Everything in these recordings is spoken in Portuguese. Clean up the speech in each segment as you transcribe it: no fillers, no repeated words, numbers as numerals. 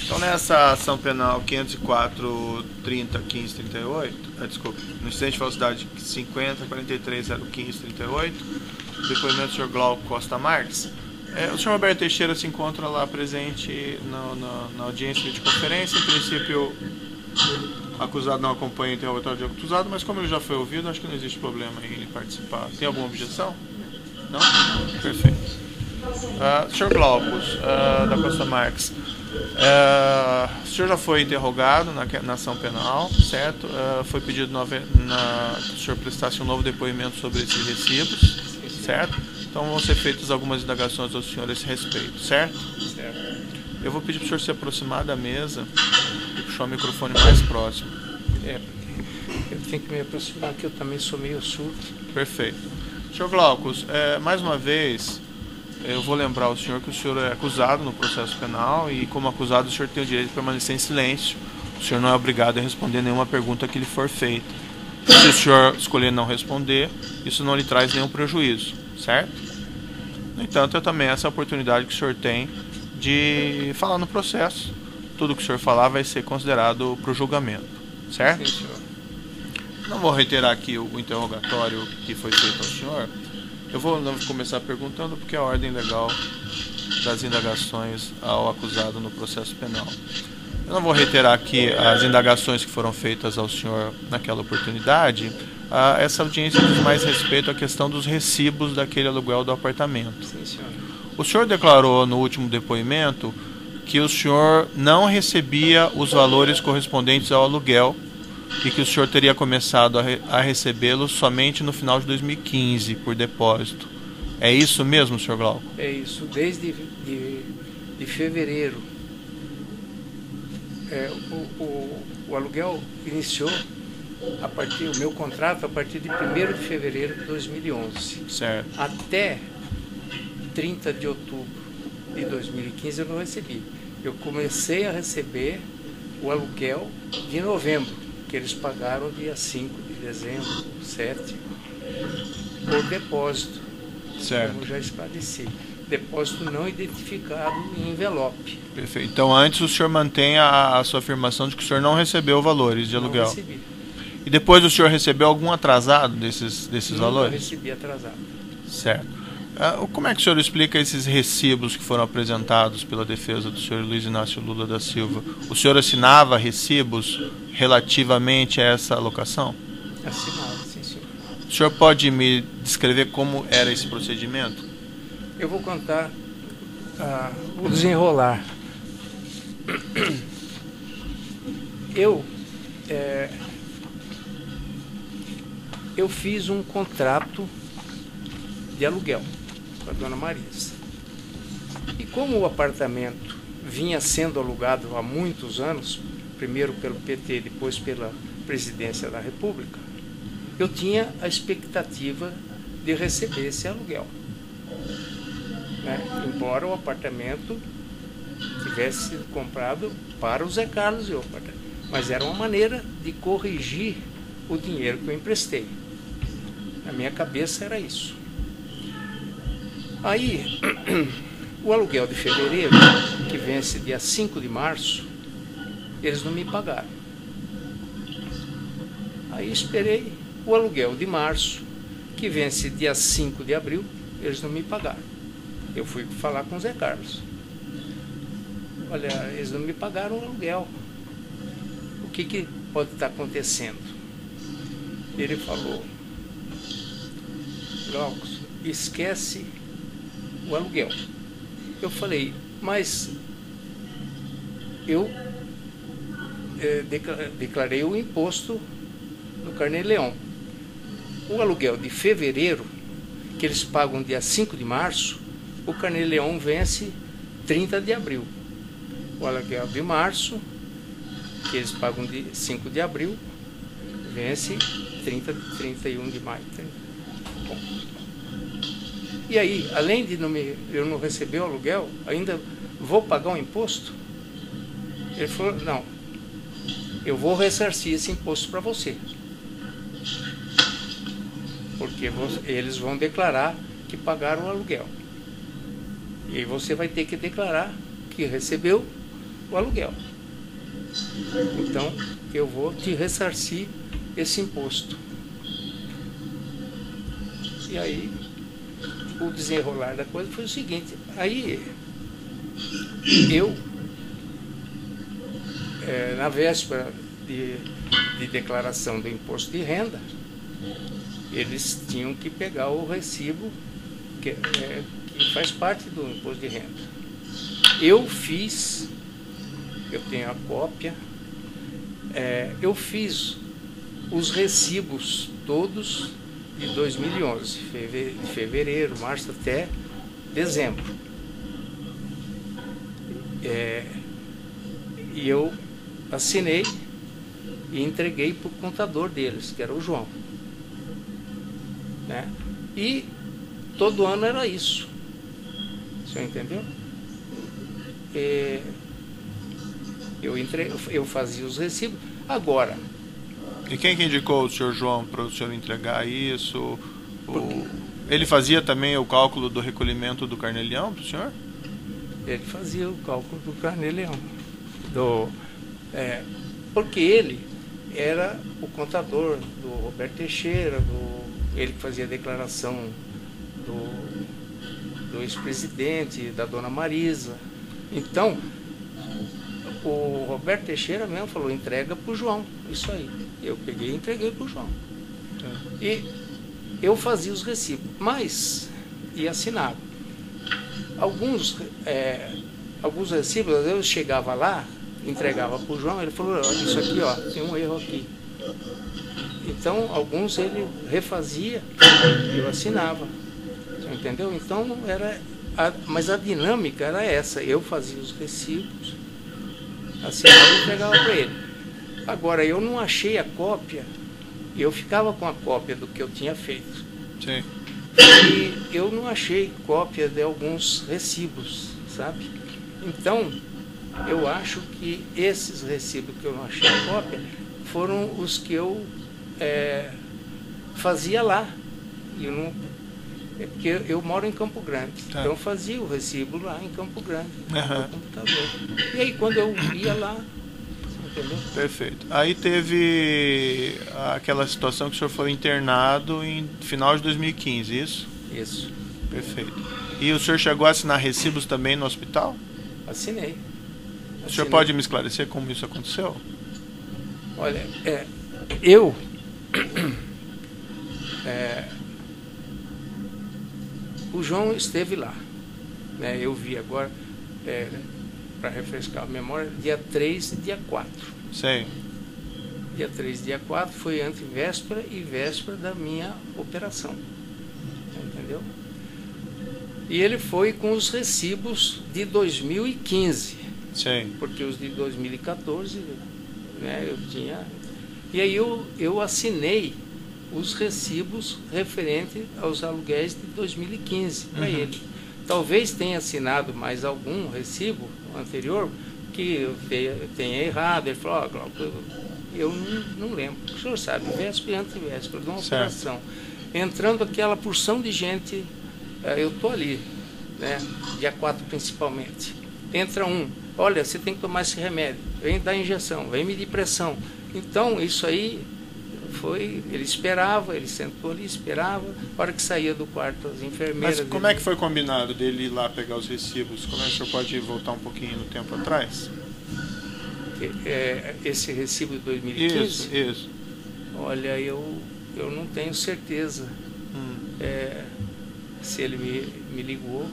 Então, nessa ação penal 504.30.15.38, desculpe, no incidente de falsidade 50.43.015.38, depoimento do senhor Glauco Costa Marques, o senhor Roberto Teixeira se encontra lá presente na audiência de videoconferência. Em princípio, o acusado não acompanha o interrogatório do acusado, mas como ele já foi ouvido, acho que não existe problema em ele participar. Tem alguma objeção? Não? Perfeito. Senhor Glauco da Costa Marques, o senhor já foi interrogado na ação penal, certo? Foi pedido que o senhor prestasse um novo depoimento sobre esses recibos, certo? Então vão ser feitas algumas indagações ao senhor a esse respeito, certo? Certo. Eu vou pedir para o senhor se aproximar da mesa e puxar o microfone mais próximo. Eu tenho que me aproximar, que eu também sou meio surdo. Perfeito. Senhor Glaucus, mais uma vez, eu vou lembrar ao senhor que o senhor é acusado no processo penal e, como acusado, o senhor tem o direito de permanecer em silêncio. O senhor não é obrigado a responder nenhuma pergunta que lhe for feita. Se o senhor escolher não responder, isso não lhe traz nenhum prejuízo, certo? No entanto, é também essa oportunidade que o senhor tem de falar no processo. Tudo que o senhor falar vai ser considerado para o julgamento, certo? Sim, senhor. Não vou reiterar aqui o interrogatório que foi feito ao senhor. Eu vou começar perguntando porque é a ordem legal das indagações ao acusado no processo penal. Eu não vou reiterar aqui as indagações que foram feitas ao senhor naquela oportunidade. Essa audiência diz mais respeito à questão dos recibos daquele aluguel do apartamento. Sim, senhor. O senhor declarou no último depoimento que o senhor não recebia os valores correspondentes ao aluguel e que o senhor teria começado a recebê-los somente no final de 2015, por depósito. É isso mesmo, senhor Glauco? É isso. Desde de fevereiro, o aluguel iniciou o meu contrato a partir de 1º de fevereiro de 2011. Certo. Até 30 de outubro de 2015 eu não recebi. Eu comecei a receber o aluguel de novembro, que eles pagaram dia 5 de dezembro, 7, por depósito. Certo. Como já esclareci. Depósito não identificado em envelope. Perfeito. Então, antes o senhor mantém a sua afirmação de que o senhor não recebeu valores de aluguel. Não recebi. E depois o senhor recebeu algum atrasado desses Nunca valores? recebi atrasado. Certo. Como é que o senhor explica esses recibos que foram apresentados pela defesa do senhor Luiz Inácio Lula da Silva? O senhor assinava recibos relativamente a essa alocação? Assinado, sim, senhor. O senhor pode me descrever como era esse procedimento? Eu vou contar o desenrolar. Eu fiz um contrato de aluguel com a dona Marisa. E como o apartamento vinha sendo alugado há muitos anos, primeiro pelo PT, depois pela Presidência da República, eu tinha a expectativa de receber esse aluguel. Embora o apartamento tivesse sido comprado para o Zé Carlos e o apartamento, mas era uma maneira de corrigir o dinheiro que eu emprestei. Na minha cabeça era isso. Aí, o aluguel de fevereiro, que vence dia 5 de março, eles não me pagaram. Aí esperei o aluguel de março, que vence dia 5 de abril, eles não me pagaram. Eu fui falar com o Zé Carlos. Olha, eles não me pagaram o aluguel. O que pode estar acontecendo? Ele falou: Glaucus, esquece o aluguel. Eu falei, mas eu declarei o imposto no Carnê-Leão. O aluguel de fevereiro, que eles pagam dia 5 de março, o Carnê-Leão vence 30 de abril. O aluguel de março, que eles pagam de 5 de abril, vence 31 de maio. Bom. E aí, além de eu não receber o aluguel, ainda vou pagar um imposto? Ele falou, não, eu vou ressarcir esse imposto para você. Porque eles vão declarar que pagaram o aluguel. E aí você vai ter que declarar que recebeu o aluguel. Então, eu vou te ressarcir esse imposto. E aí, o desenrolar da coisa foi o seguinte, aí eu, na véspera de declaração do imposto de renda, eles tinham que pegar o recibo que faz parte do imposto de renda. Eu tenho a cópia, eu fiz os recibos todos de 2011, fevereiro, março até dezembro. E eu assinei e entreguei para o contador deles, que era o João. Né? E todo ano era isso. O senhor entendeu? Eu fazia os recibos. Agora... E quem que indicou o senhor João para o senhor entregar isso? Ele fazia também o cálculo do recolhimento do Carnê-Leão para o senhor? Ele fazia o cálculo do Carnê-Leão. Porque ele era o contador do Roberto Teixeira, ele que fazia a declaração do ex-presidente, da dona Marisa. Então, o Roberto Teixeira mesmo falou, entrega para o João, isso aí. Eu peguei e entreguei para o João. E eu fazia os recibos, e assinava. Alguns recibos, às vezes eu chegava lá, entregava para o João, ele falou, olha, isso aqui, ó, tem um erro aqui. Então, alguns ele refazia e eu assinava. Você entendeu? Então, mas a dinâmica era essa. Eu fazia os recibos, assinava e entregava para ele. Agora, eu não achei a cópia, eu ficava com a cópia do que eu tinha feito. Sim. E eu não achei cópia de alguns recibos, sabe? Então, eu acho que esses recibos que eu não achei a cópia foram os que eu fazia lá. Porque eu moro em Campo Grande, tá. Então eu fazia o recibo lá em Campo Grande, no computador. E aí quando eu ia lá, entendeu? Perfeito. Aí teve aquela situação que o senhor foi internado em final de 2015, isso? Isso. Perfeito. E o senhor chegou a assinar recibos também no hospital? Assinei. O senhor pode me esclarecer como isso aconteceu? Olha, o João esteve lá, né? Eu vi agora, para refrescar a memória, dia 3 e dia 4. Sim. Dia 3 e dia 4 foi entre véspera e véspera da minha operação. Entendeu? E ele foi com os recibos de 2015. Sim. Porque os de 2014, né, eu tinha... E aí eu assinei os recibos referentes aos aluguéis de 2015 para ele. Talvez tenha assinado mais algum recibo anterior que eu tenha errado. Ele falou, Glauco, eu não lembro. O senhor sabe, véspera e antevéspera de uma operação. Entrando aquela porção de gente, eu estou ali, né, dia 4 principalmente. Entra olha, você tem que tomar esse remédio, vem dar injeção, vem medir pressão. Então, isso aí ele esperava, ele sentou ali, esperava, a hora que saía do quarto, as enfermeiras... Mas como é que foi combinado dele ir lá pegar os recibos? Como é que o senhor pode voltar um pouquinho no tempo atrás? Esse recibo de 2015? Isso. Olha, eu não tenho certeza se ele me ligou.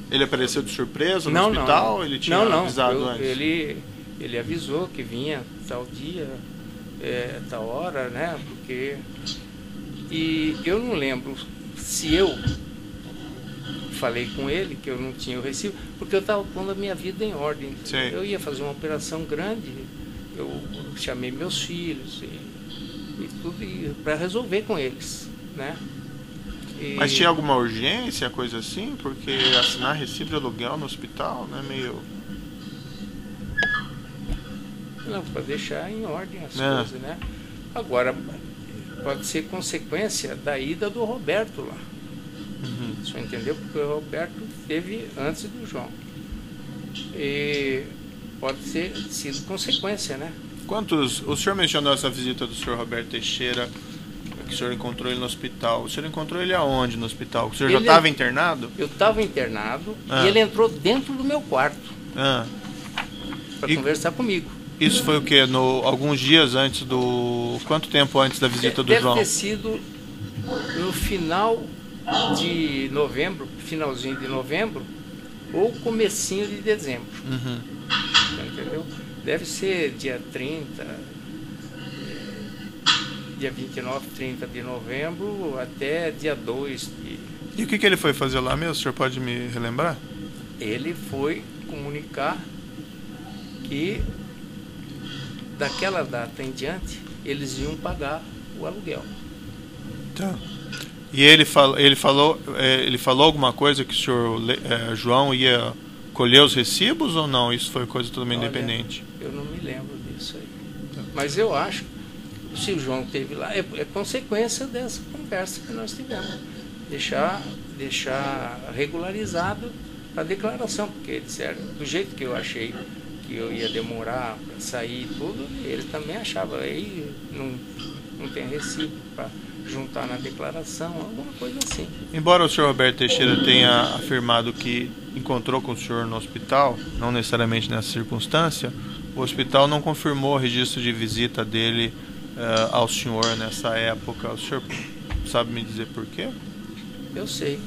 Ele apareceu de surpresa no hospital? Não. Ele tinha avisado antes? Ele avisou que vinha tal dia, tal hora, né? E eu não lembro se eu falei com ele que eu não tinha o recibo, porque eu estava pondo a minha vida em ordem. Sim. Eu ia fazer uma operação grande, eu chamei meus filhos e tudo para resolver com eles, né? Mas tinha alguma urgência, coisa assim? Porque assinar recibo de aluguel no hospital, né, meio... Não, para deixar em ordem as coisas, né? Agora, pode ser consequência da ida do Roberto lá. O senhor entendeu? Porque o Roberto teve antes do João. E pode ter sido consequência, né? O senhor mencionou essa visita do senhor Roberto Teixeira, que o senhor encontrou ele no hospital. O senhor encontrou ele aonde no hospital? O senhor já estava internado? Eu estava internado e ele entrou dentro do meu quarto para conversar comigo. Isso foi o quê? Alguns dias antes do... Quanto tempo antes da visita do João? Deve ter sido no final de novembro, finalzinho de novembro, ou comecinho de dezembro. Entendeu? Deve ser dia 30, dia 29, 30 de novembro, até dia 2 de... E o que ele foi fazer lá mesmo? O senhor pode me relembrar? Ele foi comunicar que daquela data em diante eles iam pagar o aluguel. Tá. E ele falou alguma coisa que o senhor João ia colher os recibos ou não? Isso foi coisa totalmente independente? Eu não me lembro disso aí. Tá. Mas eu acho que se o João esteve lá, é consequência dessa conversa que nós tivemos. Deixar regularizado a declaração, porque eles disseram, do jeito que eu achei que eu ia demorar para sair e tudo, ele também achava, aí não tem recibo para juntar na declaração, alguma coisa assim. Embora o senhor Roberto Teixeira tenha afirmado que encontrou com o senhor no hospital, não necessariamente nessa circunstância, o hospital não confirmou o registro de visita dele ao senhor nessa época. O senhor sabe me dizer por quê? Eu sei.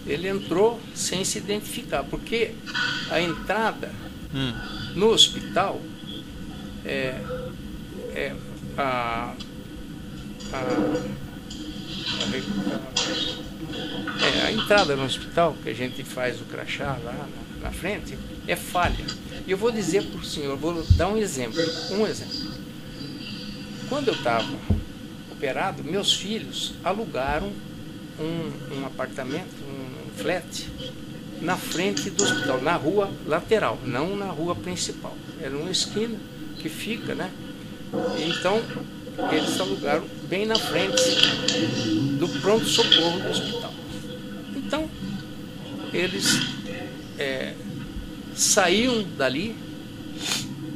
Ele entrou sem se identificar, porque a entrada no hospital a entrada no hospital, que a gente faz o crachá lá na frente, é falha. E eu vou dizer para o senhor, vou dar um exemplo. Quando eu estava operado, meus filhos alugaram um apartamento, um flat, na frente do hospital, na rua lateral, não na rua principal. Era uma esquina que fica, né? Então, eles alugaram bem na frente do pronto-socorro do hospital. Então, eles saíam dali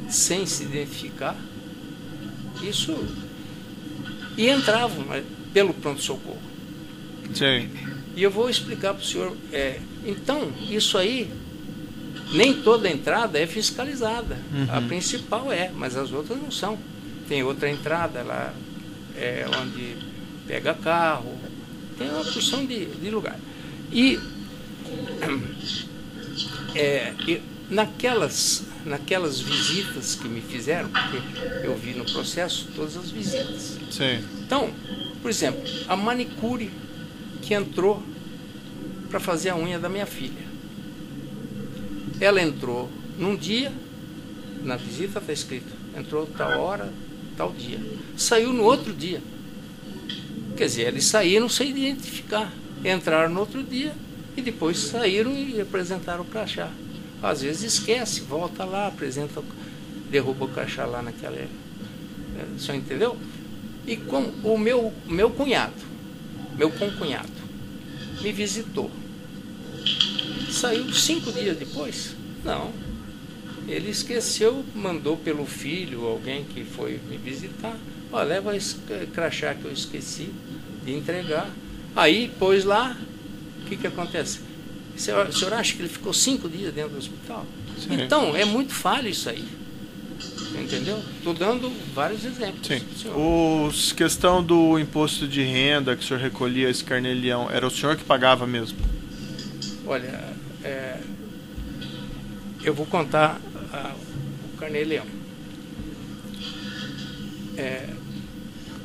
sem se identificar, e entravam pelo pronto-socorro. Sim. E eu vou explicar para o senhor. Então, isso aí, nem toda entrada é fiscalizada. A principal mas as outras não são. Tem outra entrada lá, onde pega carro, tem uma porção de lugar. E naquelas visitas que me fizeram, porque eu vi no processo todas as visitas. Sim. Então, por exemplo, a manicure que entrou para fazer a unha da minha filha. Ela entrou num dia, na visita está escrito, entrou tal hora, tal dia. Saiu no outro dia. Quer dizer, eles saíram sem identificar. Entraram no outro dia e depois saíram e apresentaram o crachá. Às vezes esquece, volta lá, apresenta, derruba o crachá lá naquela... O senhor entendeu? E como o meu concunhado, me visitou. Saiu 5 dias depois? Não. Ele esqueceu, mandou pelo filho, alguém que foi me visitar. Ó, leva esse crachá que eu esqueci de entregar. Aí, pôs lá, o que acontece? O senhor acha que ele ficou 5 dias dentro do hospital? Sim. Então, é muito falho isso aí. Entendeu? Estou dando vários exemplos. Sim. Questão do imposto de renda que o senhor recolhia, esse carnê-leão, era o senhor que pagava mesmo? Olha, eu vou contar o carnê-leão.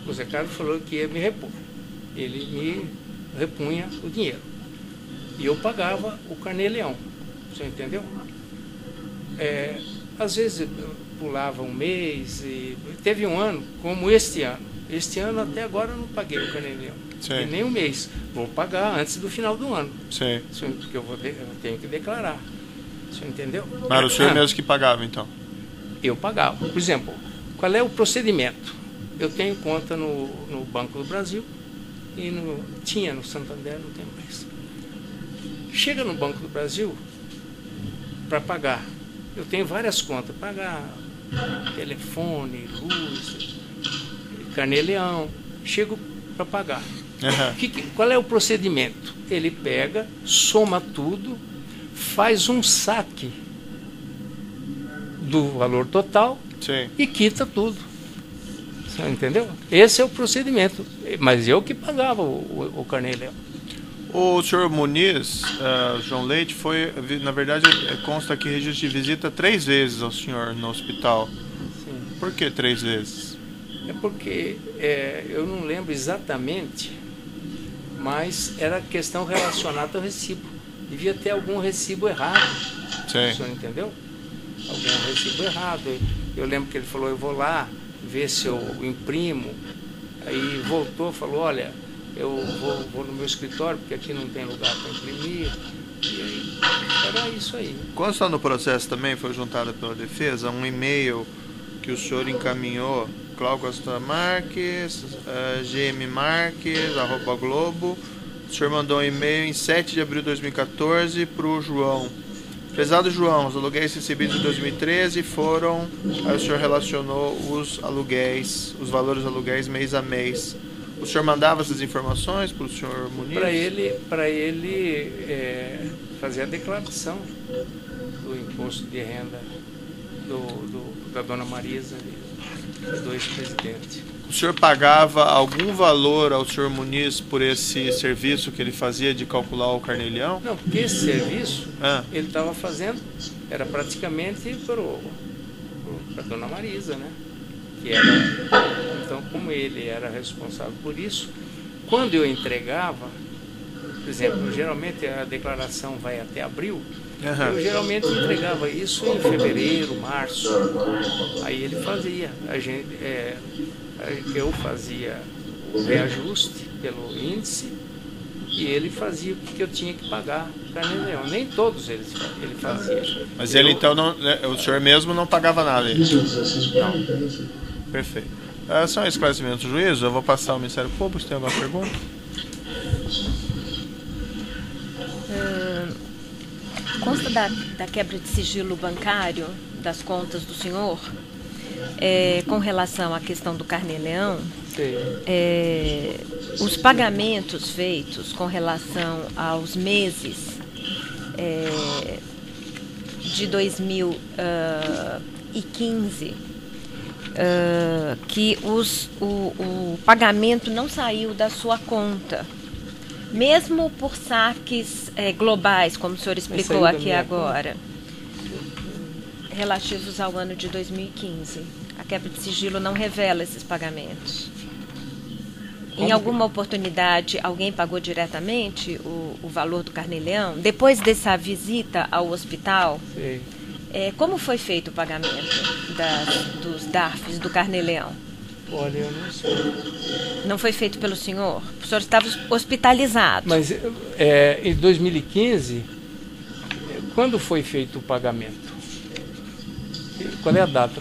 O Zé Carlos falou que ia me repor. Ele me repunha o dinheiro. E eu pagava o carnê-leão. Você entendeu? Às vezes eu pulava um mês. Teve um ano, como este ano. Este ano até agora eu não paguei o carnê-leão. E nem um mês. Vou pagar antes do final do ano. Sim. Porque eu tenho que declarar. Você entendeu? Mas era o senhor mesmo que pagava, então? Eu pagava. Por exemplo, qual é o procedimento? Eu tenho conta no Banco do Brasil e tinha no Santander, não tem mais. Chega no Banco do Brasil para pagar. Eu tenho várias contas, pagar telefone, luz, Carnê-Leão. Chego para pagar. Qual é o procedimento? Ele pega, soma tudo, faz um saque do valor total. Sim. E quita tudo. Você entendeu? Esse é o procedimento. Mas eu que pagava o Carnê-Leão. O senhor Muniz, João Leite, foi, na verdade, consta aqui registro de visita 3 vezes ao senhor no hospital. Sim. Por que 3 vezes? É porque eu não lembro exatamente, mas era questão relacionada ao recibo. Devia ter algum recibo errado. Sim. O senhor entendeu? Algum recibo errado. Eu lembro que ele falou, eu vou lá ver se eu imprimo. Aí voltou, falou, olha, eu vou no meu escritório, porque aqui não tem lugar para imprimir. E aí, era isso aí. Consta no processo também, foi juntado pela defesa, um e-mail que o senhor encaminhou, Cláudio Costa Marques, gmmarques@globo. O senhor mandou um e-mail em 7 de abril de 2014 para o João. Prezado João, os aluguéis recebidos em 2013 foram... Aí o senhor relacionou os aluguéis, os valores dos aluguéis mês a mês. O senhor mandava essas informações para o senhor Muniz? Para ele fazer a declaração do imposto de renda da dona Marisa e do ex-presidente. O senhor pagava algum valor ao senhor Muniz por esse serviço que ele fazia de calcular o Carnê-Leão? Não, porque esse serviço ele estava fazendo, era praticamente para a dona Marisa, né? Que era, então, como ele era responsável por isso, quando eu entregava, por exemplo, geralmente a declaração vai até abril, eu geralmente entregava isso em fevereiro, março. Aí ele fazia, eu fazia o reajuste pelo índice e ele fazia o que eu tinha que pagar. Carnê-Leão. Nem todos ele fazia. Mas ele então não, o senhor mesmo não pagava nada? Não. Perfeito. São esclarecimentos do juízo. Eu vou passar ao Ministério Público. Se tem alguma pergunta? Consta da quebra de sigilo bancário das contas do senhor, com relação à questão do Carnê-Leão, os pagamentos feitos com relação aos meses de 2015, que o pagamento não saiu da sua conta, mesmo por saques globais, como o senhor explicou aqui agora, relativos ao ano de 2015. A quebra de sigilo não revela esses pagamentos. Em alguma oportunidade, alguém pagou diretamente o valor do Carnê-Leão? Depois dessa visita ao hospital, como foi feito o pagamento dos DARFs do Carnê-Leão? Olha, eu não sei. Não foi feito pelo senhor? O senhor estava hospitalizado. Mas em 2015, quando foi feito o pagamento? Qual é a data?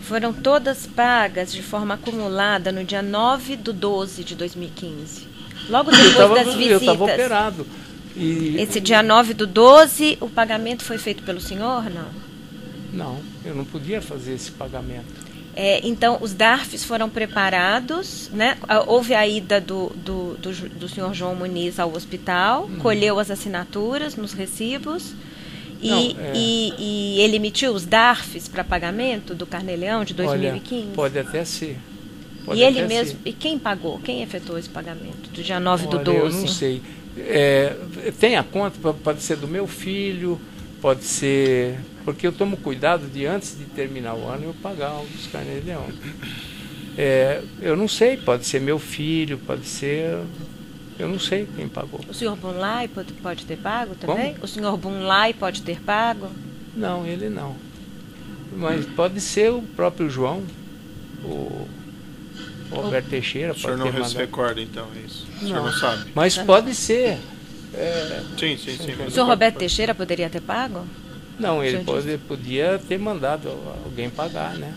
Foram todas pagas de forma acumulada no dia 9/12 de 2015. Logo depois das visitas. Eu estava operado. Esse dia 9/12, o pagamento foi feito pelo senhor, não? Não, eu não podia fazer esse pagamento. Então, os DARFs foram preparados, né? Houve a ida do senhor João Muniz ao hospital, colheu as assinaturas nos recibos e ele emitiu os DARFs para pagamento do Carnê-Leão de 2015? Olha, pode até ser. E ele mesmo, e quem pagou? Quem efetuou esse pagamento do dia 9/12? Eu não sei. Tem a conta, pode ser do meu filho, pode ser... Porque eu tomo cuidado de, antes de terminar o ano, eu pagar os Carnê-Leão. Eu não sei, pode ser meu filho, pode ser... Eu não sei quem pagou. O senhor Bunlai pode ter pago também? Como? O senhor Bunlai pode ter pago? Não, ele não. Mas pode ser o próprio João, o Roberto Teixeira. O senhor não se recorda, então, isso? O senhor não sabe? Mas pode ser. Sim. O senhor Roberto Teixeira poderia ter pago? Não, ele podia ter mandado alguém pagar, né?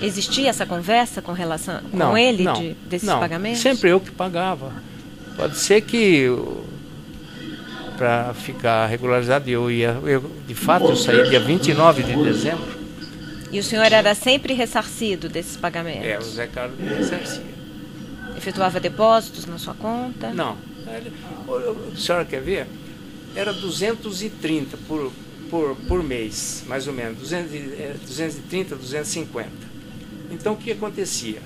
Existia essa conversa com relação Não, com ele não, desses não. pagamentos? Sempre eu que pagava. Pode ser que para ficar regularizado, de fato eu saí dia 29 de dezembro. E o senhor era sempre ressarcido desses pagamentos? O Zé Carlos me ressarcia. Efetuava depósitos na sua conta? Não. A senhora quer ver? Era 230 por mês, mais ou menos. 230, 250. Então, o que acontecia?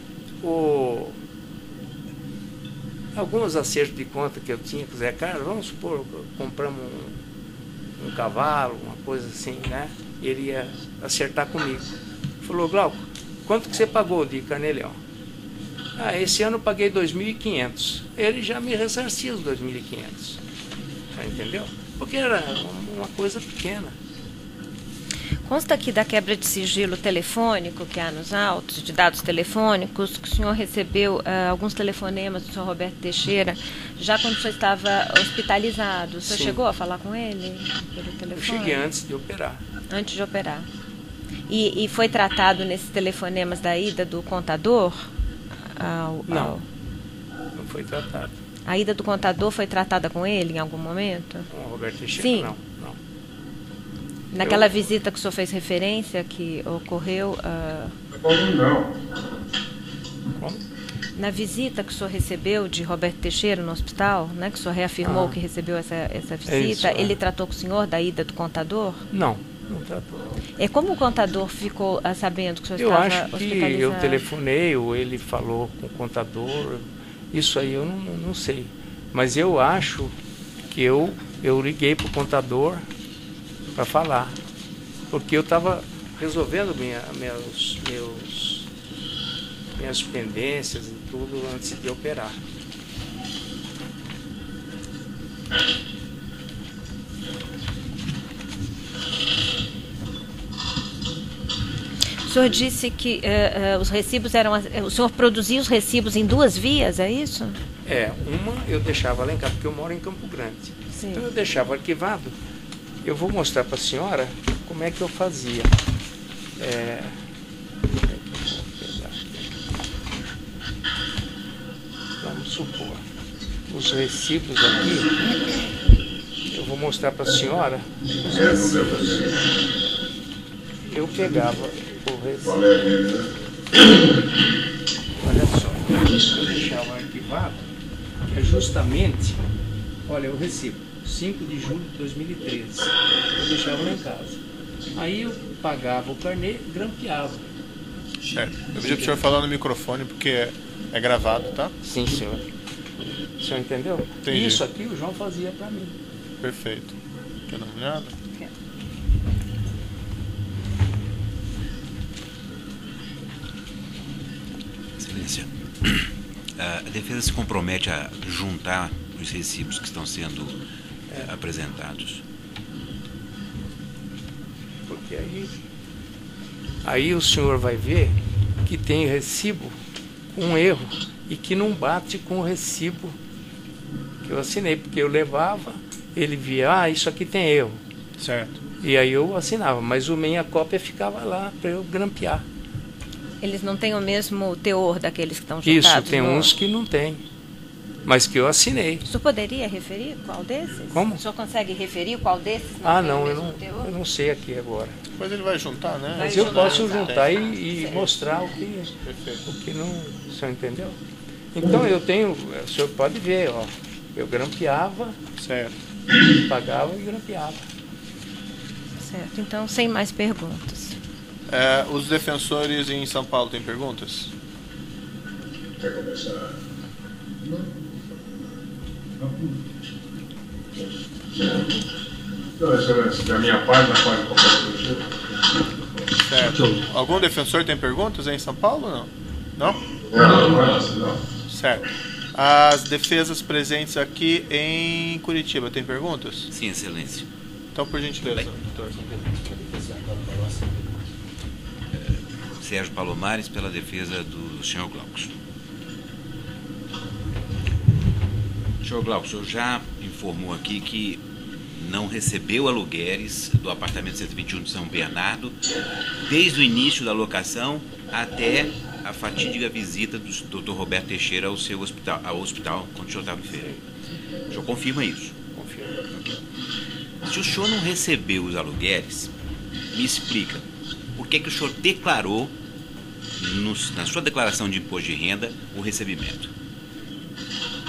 Alguns acertos de conta que eu tinha com o Zé Carlos, vamos supor, compramos um cavalo, uma coisa assim, né? Ele ia acertar comigo. Falou, Glauco, quanto que você pagou de Carnê-Leão? Esse ano eu paguei 2.500. Ele já me ressarcia os 2.500. Já entendeu? Porque era uma coisa pequena. Consta aqui da quebra de sigilo telefônico que há nos autos, de dados telefônicos, que o senhor recebeu alguns telefonemas do senhor Roberto Teixeira, já quando o senhor estava hospitalizado. O senhor Sim. chegou a falar com ele pelo telefone? Eu cheguei antes de operar. Antes de operar. E foi tratado nesses telefonemas da ida do contador? Não foi tratado. A ida do contador foi tratada com ele em algum momento? Com o Roberto Teixeira, Sim. não. Naquela visita que o senhor fez referência, que ocorreu... Não. Como? Na visita que o senhor recebeu de Roberto Teixeira no hospital, né, que o senhor reafirmou que recebeu essa visita, isso, ele tratou com o senhor da ida do contador? Não tratou. Como o contador ficou sabendo que o senhor Eu estava acho que hospitalizado? eu telefonei, ou ele falou com o contador, isso aí eu não sei. Mas eu acho que eu liguei para o contador para falar, porque eu estava resolvendo minhas pendências e tudo antes de operar. O senhor disse que os recibos eram... O senhor produzia os recibos em duas vias, é isso? Uma eu deixava lá em casa, porque eu moro em Campo Grande. Sim. Então eu deixava arquivado. Eu vou mostrar para a senhora como é que eu fazia. Vamos supor, os recibos aqui, eu vou mostrar para a senhora os recibos. Eu pegava o recibo. Olha só, eu deixava arquivado, que é justamente, olha, o recibo, 5 de julho de 2013. Eu deixava lá em casa. Aí eu pagava o carnê, grampeava. Certo. Eu pedi para o senhor falar no microfone, porque é gravado, tá? Sim, senhor. O senhor entendeu? Entendi. Isso aqui o João fazia para mim. Perfeito. Quer dar uma olhada? Excelência, a defesa se compromete a juntar os recibos que estão sendo apresentados. Porque aí o senhor vai ver que tem recibo com erro e que não bate com o recibo que eu assinei, porque eu levava, ele via, isso aqui tem erro. Certo. E aí eu assinava, mas minha cópia ficava lá para eu grampear. Eles não têm o mesmo teor daqueles que estão juntados? Isso, tem uns que não tem, mas que eu assinei. O senhor poderia referir qual desses? Como? O senhor consegue referir qual desses não tem Não, o eu mesmo teor? não sei aqui agora. Depois ele vai juntar, né? Mas eu posso juntar Tem. e mostrar o que Perfeito. não, o senhor entendeu? Então eu tenho, o senhor pode ver, ó, eu grampeava, Certo. pagava e grampeava. Certo, então sem mais perguntas. Os defensores em São Paulo têm perguntas? Quer começar? Não, excelência, da minha parte, na parte de qualquer coisa. Certo. Algum defensor tem perguntas em São Paulo ou não? Não? Não. Certo. As defesas presentes aqui em Curitiba têm perguntas? Sim, Excelência. Então, por gentileza, doutor. Sérgio Palomares, pela defesa do senhor Glauco. Senhor Glauco, o senhor já informou aqui que não recebeu aluguéis do apartamento 121 de São Bernardo desde o início da locação até a fatídica visita do Dr. Roberto Teixeira ao seu hospital quando o senhor estava em feira. O senhor confirma isso? Confirmo. Okay. Se o senhor não recebeu os aluguéis, me explica por que o senhor declarou na sua declaração de imposto de renda o recebimento?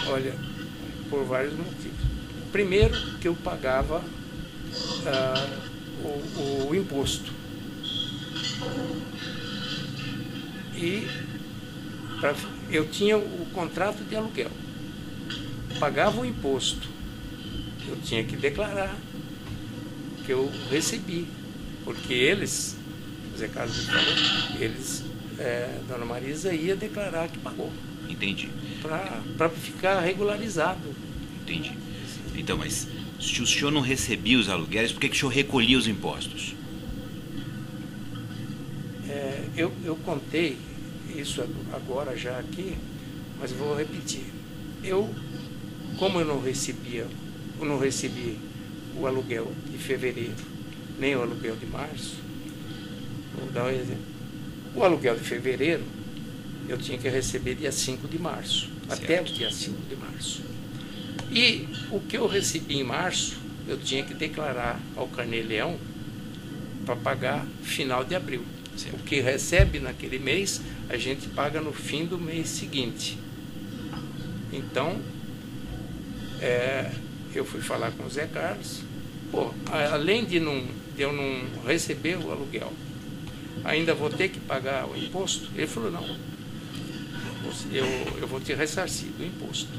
Olha, por vários motivos. Primeiro, que eu pagava o imposto. E eu tinha o contrato de aluguel. Pagava o imposto. Eu tinha que declarar que eu recebi. Porque eles, o Zé Carlos me falou, Dona Marisa ia declarar que pagou. Entendi. Para ficar regularizado. Entendi. Então, mas se o senhor não recebia os aluguéis, por que o senhor recolhia os impostos? Eu contei isso agora já aqui, mas vou repetir. Como eu não recebi o aluguel de fevereiro, nem o aluguel de março, vou dar um exemplo. O aluguel de fevereiro eu tinha que receber dia 5 de março, certo. Até o dia 5 de março. E o que eu recebi em março, eu tinha que declarar ao Carnê-Leão para pagar final de abril. Certo. O que recebe naquele mês, a gente paga no fim do mês seguinte. Então, eu fui falar com o Zé Carlos. Além de eu não receber o aluguel, ainda vou ter que pagar o imposto? Ele falou, não, eu vou te ressarcir do imposto.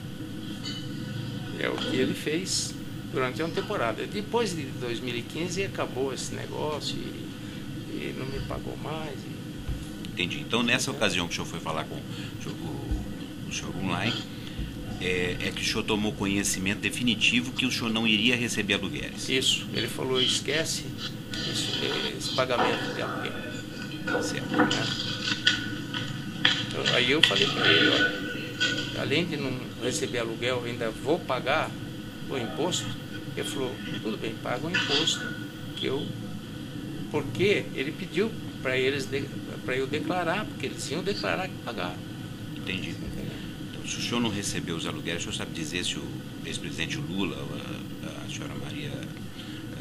É o que ele fez durante uma temporada. Depois de 2015 acabou esse negócio e não me pagou mais. Entendi. Então, nessa ocasião que o senhor foi falar com o senhor online, que o senhor tomou conhecimento definitivo que o senhor não iria receber aluguéis. Isso. Ele falou, esquece esse pagamento de aluguel. Certo. Aí eu falei para ele, olha, além de não receber aluguel, eu ainda vou pagar o imposto. Ele falou, tudo bem, paga o imposto, porque ele pediu para eu declarar, porque eles iam declarar que pagaram. Entendi. Então, se o senhor não recebeu os aluguéis, o senhor sabe dizer se o ex-presidente Lula, a senhora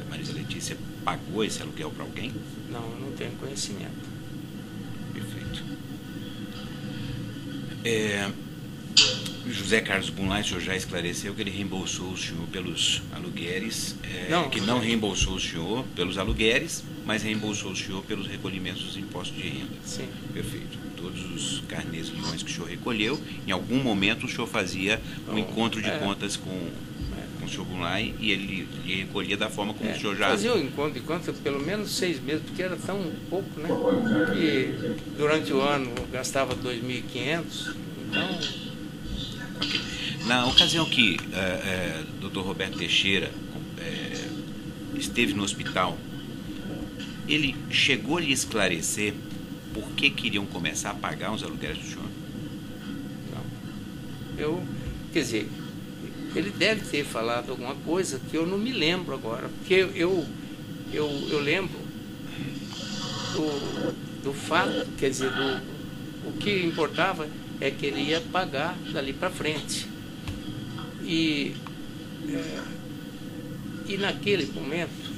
Marisa Letícia, pagou esse aluguel para alguém? Não, eu não tenho conhecimento. Perfeito. José Carlos Bunlai, o senhor já esclareceu que ele reembolsou o senhor pelos aluguéis, não reembolsou o senhor pelos aluguéis, mas reembolsou o senhor pelos recolhimentos dos impostos de renda. Sim. Perfeito. Todos os carnês leões que o senhor recolheu, em algum momento o senhor fazia um encontro de contas com o senhor Bunlai e ele recolhia da forma como o senhor já... Fazia o encontro de contas pelo menos 6 meses, porque era tão pouco, né? Que durante o ano eu gastava 2.500, então... Okay. Na ocasião que Dr. Roberto Teixeira esteve no hospital, ele chegou a lhe esclarecer por que queriam começar a pagar os aluguéis do senhor? Não. Quer dizer, ele deve ter falado alguma coisa que eu não me lembro agora, porque eu lembro do fato, quer dizer, o que importava é que ele ia pagar dali para frente. E naquele momento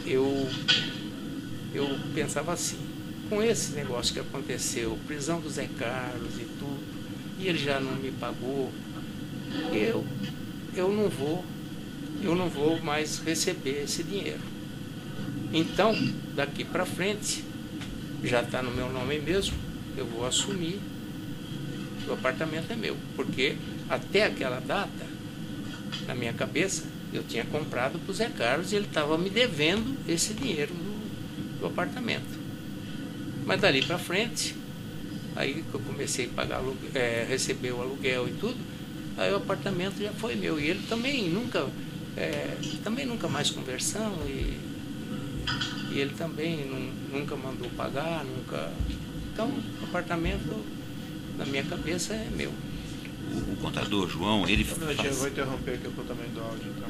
eu pensava assim, com esse negócio que aconteceu, prisão do Zé Carlos e tudo, e ele já não me pagou, eu não vou mais receber esse dinheiro. Então, daqui para frente, já está no meu nome mesmo, eu vou assumir, o apartamento é meu, porque até aquela data, na minha cabeça, eu tinha comprado para o Zé Carlos e ele estava me devendo esse dinheiro do apartamento. Mas dali para frente, aí que eu comecei a pagar receber o aluguel e tudo, aí o apartamento já foi meu. E ele também nunca mais conversamos e ele também nunca mandou pagar, nunca. Então, o apartamento, na minha cabeça, é meu. O contador João, ele Eu vou interromper aqui o contamento do áudio, então.